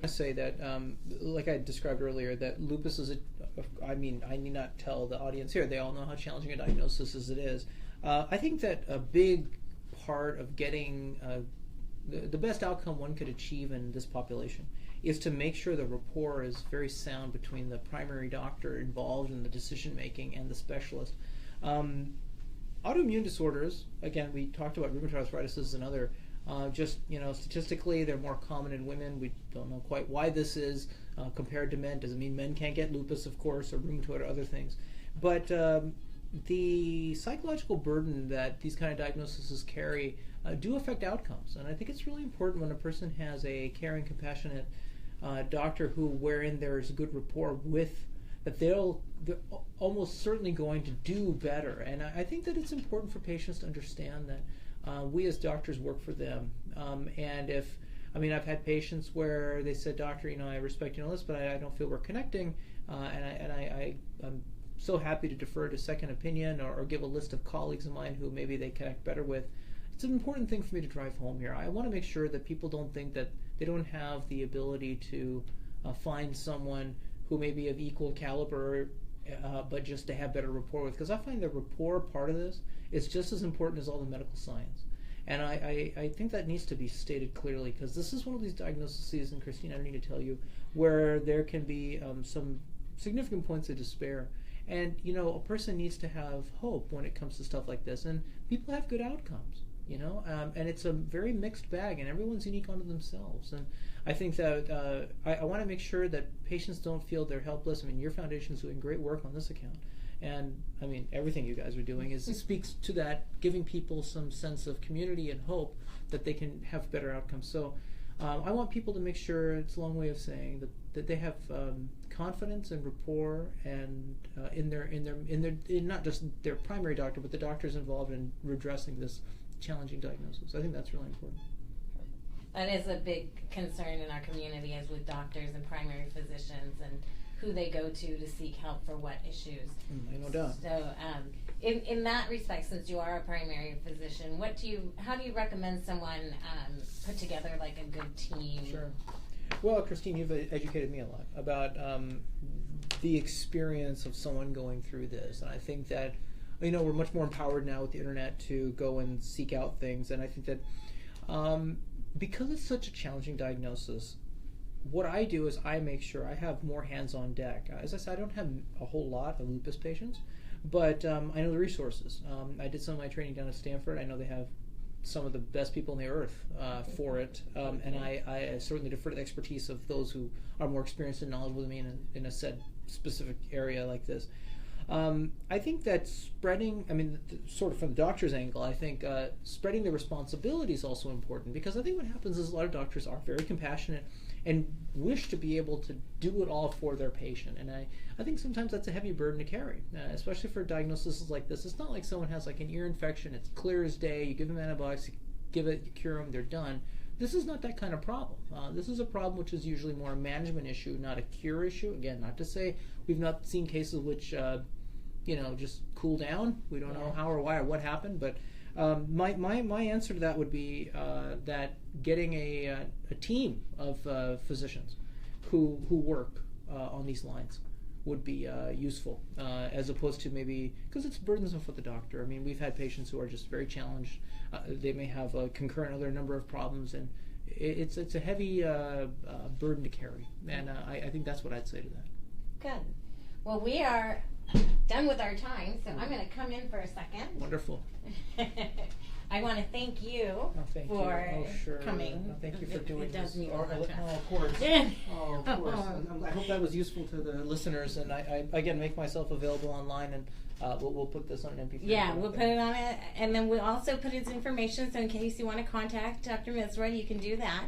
I say that, like I described earlier, that lupus is I mean, I need not tell the audience here, they all know how challenging a diagnosis as it is. I think that a big part of getting the best outcome one could achieve in this population is to make sure the rapport is very sound between the primary doctor involved in the decision making and the specialist. Autoimmune disorders, again, we talked about rheumatoid arthritis as another. Just, statistically, they're more common in women. We don't know quite why this is compared to men. Doesn't mean men can't get lupus, of course, or rheumatoid or other things. But the psychological burden that these kind of diagnoses carry do affect outcomes. And I think it's really important when a person has a caring, compassionate doctor wherein there's a good rapport with, that they're almost certainly going to do better. And I think that it's important for patients to understand that we as doctors work for them. And I've had patients where they said, doctor, I respect your illness, but I don't feel we're connecting. I'm so happy to defer to second opinion or give a list of colleagues of mine who maybe they connect better with. It's an important thing for me to drive home here. I want to make sure that people don't think that they don't have the ability to find someone who may be of equal caliber, but just to have better rapport with. Because I find the rapport part of this is just as important as all the medical science. And I think that needs to be stated clearly, because this is one of these diagnoses, and Christine, I don't need to tell you, where there can be some significant points of despair. And, a person needs to have hope when it comes to stuff like this. And people have good outcomes, and it's a very mixed bag, and everyone's unique unto themselves. And I think that I want to make sure that patients don't feel they're helpless. Your foundation's doing great work on this account. And, everything you guys are doing speaks to that, giving people some sense of community and hope that they can have better outcomes. So I want people to make sure, it's a long way of saying, that they have confidence and rapport and in not just their primary doctor, but the doctors involved in redressing this challenging diagnosis. I think that's really important. That is a big concern in our community, as with doctors and primary physicians and who they go to seek help for what issues. No doubt. So in that respect, since you are a primary physician, how do you recommend someone put together like a good team? Sure. Well, Christine, you've educated me a lot about the experience of someone going through this. And I think that, we're much more empowered now with the internet to go and seek out things. And I think that because it's such a challenging diagnosis, what I do is I make sure I have more hands on deck. As I said, I don't have a whole lot of lupus patients, but I know the resources. I did some of my training down at Stanford. I know they have some of the best people on the earth for it, and I certainly defer to the expertise of those who are more experienced and knowledgeable than me in a said specific area like this. I think that spreading, sort of from the doctor's angle, I think spreading the responsibility is also important, because I think what happens is a lot of doctors are very compassionate and wish to be able to do it all for their patient. And I think sometimes that's a heavy burden to carry, especially for diagnoses like this. It's not like someone has like an ear infection, it's clear as day, you give them antibiotics, you cure them, they're done. This is not that kind of problem. This is a problem which is usually more a management issue, not a cure issue. Again, not to say we've not seen cases which just cool down. We don't know how or why or what happened, but my answer to that would be that getting a team of physicians who work on these lines would be useful, as opposed to maybe, because it's burdensome for the doctor. We've had patients who are just very challenged. They may have a concurrent other number of problems, and it's a heavy burden to carry. And I think that's what I'd say to that. Good. Well, we are done with our time, so I'm going to come in for a second. Wonderful. I want to thank you for coming. Thank you for doing this. Mean of course. Of course. I hope that was useful to the listeners, and I again make myself available online, and we'll put this on an MP3. Yeah, we'll put it on it, and then we'll also put his information, so in case you want to contact Dr. Misra, you can do that.